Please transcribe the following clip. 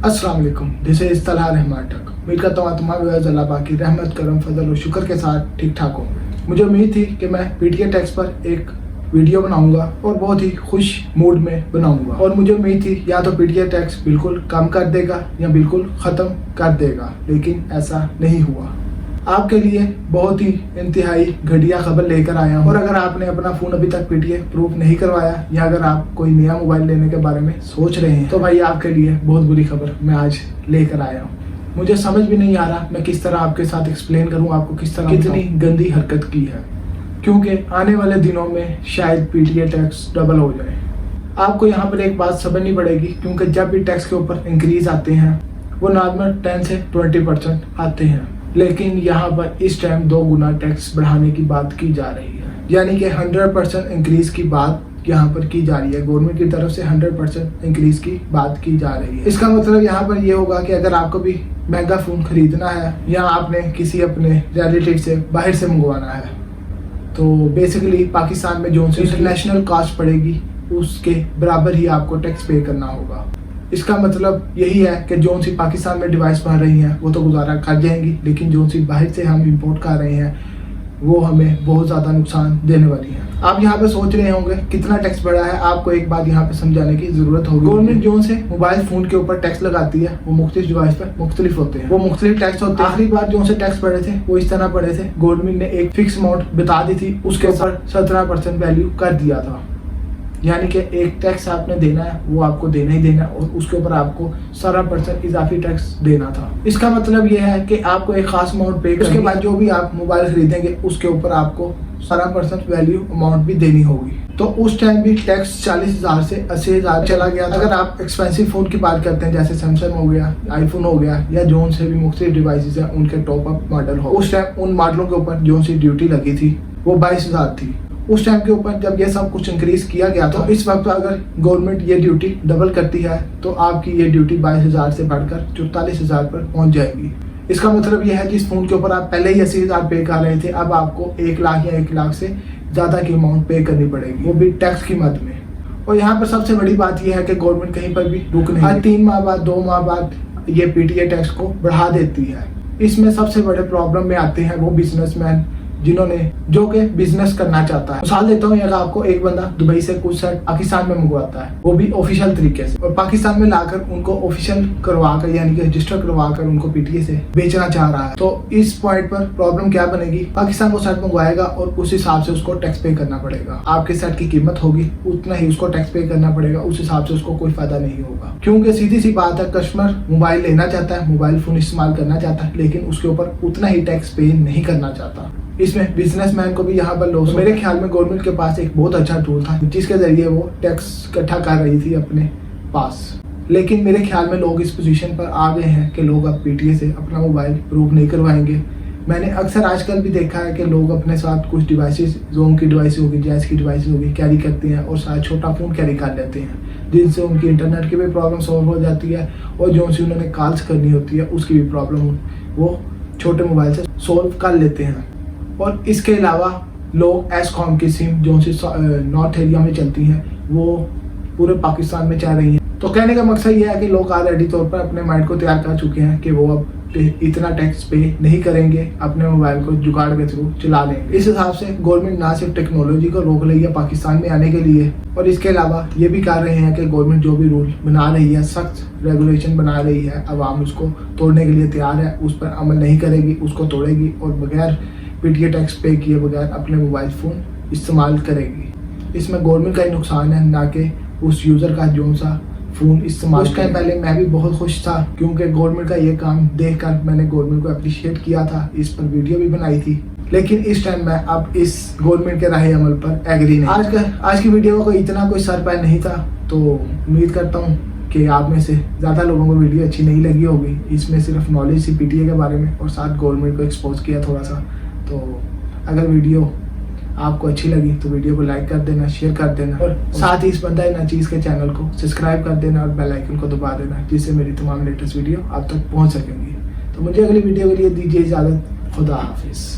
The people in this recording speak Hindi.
अस्सलाम वालेकुम, दिस इज तलहा रहमान टक। उम्मीद करता हूँ तुम्हारे व्यूअर्स अल्लाह पाक की रहमत करम फजल और शुक्र के साथ ठीक ठाक होंगे। मुझे उम्मीद थी कि मैं पीटीए टैक्स पर एक वीडियो बनाऊंगा और बहुत ही खुश मूड में बनाऊंगा, और मुझे उम्मीद थी या तो पीटीए टैक्स बिल्कुल कम कर देगा या बिल्कुल ख़त्म कर देगा, लेकिन ऐसा नहीं हुआ। आपके लिए बहुत ही इंतहाई घटिया खबर लेकर आया हूँ। और अगर आपने अपना फ़ोन अभी तक पीटीए प्रूफ नहीं करवाया या अगर आप कोई नया मोबाइल लेने के बारे में सोच रहे हैं तो भाई आपके लिए बहुत बुरी खबर मैं आज लेकर आया हूँ। मुझे समझ भी नहीं आ रहा मैं किस तरह आपके साथ एक्सप्लेन करूँ आपको किस तरह कितनी गंदी हरकत की है, क्योंकि आने वाले दिनों में शायद पीटीए टैक्स डबल हो जाए। आपको यहाँ पर एक बात समझनी पड़ेगी, क्योंकि जब भी टैक्स के ऊपर इंक्रीज आते हैं वो नॉर्मल 10 से 20% आते हैं, लेकिन यहाँ पर इस टाइम 2 गुना टैक्स बढ़ाने की बात की जा रही है, यानी कि 100% इंक्रीज की बात यहाँ पर की जा रही है। गवर्नमेंट की तरफ से 100% इंक्रीज की बात की जा रही है। इसका मतलब यहाँ पर ये होगा कि अगर आपको भी महंगा फ़ोन खरीदना है या आपने किसी अपने रिलेटिव से बाहर से मंगवाना है तो बेसिकली पाकिस्तान में जो सी इंटरनेशनल कॉस्ट पड़ेगी उसके बराबर ही आपको टैक्स पे करना होगा। इसका मतलब यही है कि जो सी पाकिस्तान में डिवाइस बन रही हैं वो तो गुजारा कर जाएंगी, लेकिन जो सी बाहर से हम इंपोर्ट कर रहे हैं वो हमें बहुत ज़्यादा नुकसान देने वाली है। आप यहाँ पे सोच रहे होंगे कितना टैक्स बढ़ा है, आपको एक बात यहाँ पे समझाने की ज़रूरत होगी। गवर्नमेंट जो से मोबाइल फ़ोन के ऊपर टैक्स लगाती है वो मुख्तलिफ डिवाइस पर मुख्तलिफ होते हैं, वो मुख्तलिफ टैक्स होते हैं। आखिरी बार जो से टैक्स बढ़े थे वो इस तरह बढ़े थे, गवर्नमेंट ने एक फिक्स अमाउंट बता दी थी, उसके ऊपर 17% वैल्यू कर दिया था, यानी कि एक टैक्स आपने देना है वो आपको देना ही देना और उसके ऊपर आपको 17% इजाफी टैक्स देना था। इसका मतलब यह है कि आपको एक खास अमाउंट पे उसके बाद जो भी आप मोबाइल खरीदेंगे उसके ऊपर आपको 17% वैल्यू अमाउंट भी देनी होगी। तो उस टाइम भी टैक्स 40,000 से 80,000 चला गया था। अगर आप एक्सपेंसिव फ़ोन की बात करते हैं जैसे सैमसंग हो गया, आईफोन हो गया या जोन से भी मुख्तलिफ डिवाइसेस हैं उनके टॉप अप मॉडल हो, उस टाइम उन मॉडलों के ऊपर जो सी ड्यूटी लगी थी वो 22,000 थी। उस टाइम के ऊपर जब ये सब कुछ इंक्रीज किया गया तो इस वक्त अगर गवर्नमेंट ये ड्यूटी डबल करती है तो आपकी ये ड्यूटी 22,000 से बढ़कर 44,000 पर पहुंच जाएगी। इसका मतलब यह है कि इस फोन के ऊपर आप पहले ही 80,000 पे कर रहे थे, अब आपको 1 लाख या 1 लाख से ज़्यादा की अमाउंट पे करनी पड़ेगी, वो भी टैक्स की मद में। और यहाँ पर सबसे बड़ी बात यह है कि गवर्नमेंट कहीं पर भी रुक नहीं, हर 3 माह बाद 2 माह बाद ये पीटीए टैक्स को बढ़ा देती है। इसमें सबसे बड़े प्रॉब्लम में आते हैं वो बिजनेसमैन जिन्होंने जो के बिजनेस करना चाहता है। मिसाल देता हूँ, अगर आपको एक बंदा दुबई से कुछ शर्ट पाकिस्तान में मंगवाता है वो भी ऑफिशियल तरीके से और पाकिस्तान में लाकर उनको ऑफिशियल करवाकर यानी कि रजिस्टर करवाकर उनको पीटीए से बेचना चाह रहा है, तो इस पॉइंट पर प्रॉब्लम क्या बनेगी? पाकिस्तान को शर्ट मंगवाएगा और उस हिसाब से उसको टैक्स पे करना पड़ेगा। आपके शर्ट की कीमत होगी उतना ही उसको टैक्स पे करना पड़ेगा, उस हिसाब से उसको कोई फायदा नहीं होगा। क्योंकि सीधी सी बात है, कस्टमर मोबाइल लेना चाहता है, मोबाइल फोन इस्तेमाल करना चाहता है, लेकिन उसके ऊपर उतना ही टैक्स पे नहीं करना चाहता। इसमें बिजनेसमैन को भी यहाँ पर लॉस। मेरे ख्याल में गवर्नमेंट के पास एक बहुत अच्छा टूल था जिसके जरिए वो टैक्स इकट्ठा कर रही थी अपने पास, लेकिन मेरे ख्याल में लोग इस पोजीशन पर आ गए हैं कि लोग अब पीटीए से अपना मोबाइल प्रूफ नहीं करवाएंगे। मैंने अक्सर आजकल भी देखा है कि लोग अपने साथ कुछ डिवाइसेस, जोन की डिवाइस होगी, जैस की डिवाइस होगी, कैरी करते हैं और साथ छोटा फ़ोन कैरी कर लेते हैं, जिनसे उनकी इंटरनेट की भी प्रॉब्लम सॉल्व हो जाती है और जो सी उन्होंने कॉल्स करनी होती है उसकी भी प्रॉब्लम वो छोटे मोबाइल से सॉल्व कर लेते हैं। और इसके अलावा लोग एसकॉम की सिम जो सी नॉर्थ एरिया में चलती हैं वो पूरे पाकिस्तान में चल रही हैं। तो कहने का मकसद ये है कि लोग ऑलरेडी तौर पर अपने माइंड को तैयार कर चुके हैं कि वो अब इतना टैक्स पे नहीं करेंगे, अपने मोबाइल को जुगाड़ के थ्रू चला लेंगे। इस हिसाब से गवर्नमेंट ना सिर्फ टेक्नोलॉजी को रोक रही है पाकिस्तान में आने के लिए, और इसके अलावा ये भी कर रहे हैं कि गवर्नमेंट जो भी रूल बना रही है, सख्त रेगुलेशन बना रही है, अवाम उसको तोड़ने के लिए तैयार है, उस पर अमल नहीं करेगी, उसको तोड़ेगी और बगैर पीटीए टैक्स पे किए बगैर अपने मोबाइल फ़ोन इस्तेमाल करेगी। इसमें गवर्नमेंट का ही नुकसान है, ना कि उस यूज़र का जो सा फ़ोन इस्तेमाल। उस टाइम पहले मैं भी बहुत खुश था क्योंकि गवर्नमेंट का ये काम देखकर मैंने गवर्नमेंट को अप्रिशिएट किया था, इस पर वीडियो भी बनाई थी, लेकिन इस टाइम मैं अब इस गवर्नमेंट के राह अमल पर एग्री नहीं। आज की वीडियो में कोई इतना कोई सर पैर नहीं था, तो उम्मीद करता हूँ कि आप में से ज़्यादा लोगों को वीडियो अच्छी नहीं लगी होगी। इसमें सिर्फ नॉलेज थी पीटीए के बारे में और साथ गवर्नमेंट को एक्सपोज किया थोड़ा सा। तो अगर वीडियो आपको अच्छी लगी तो वीडियो को लाइक कर देना, शेयर कर देना और साथ ही इस बंदा ना चीज़ के चैनल को सब्सक्राइब कर देना और बेल आइकन को दबा देना, जिससे मेरी तमाम लेटेस्ट वीडियो आप तक पहुंच सकेंगी। तो मुझे अगली वीडियो के लिए दीजिए इजाज़त। खुदा हाफिज़।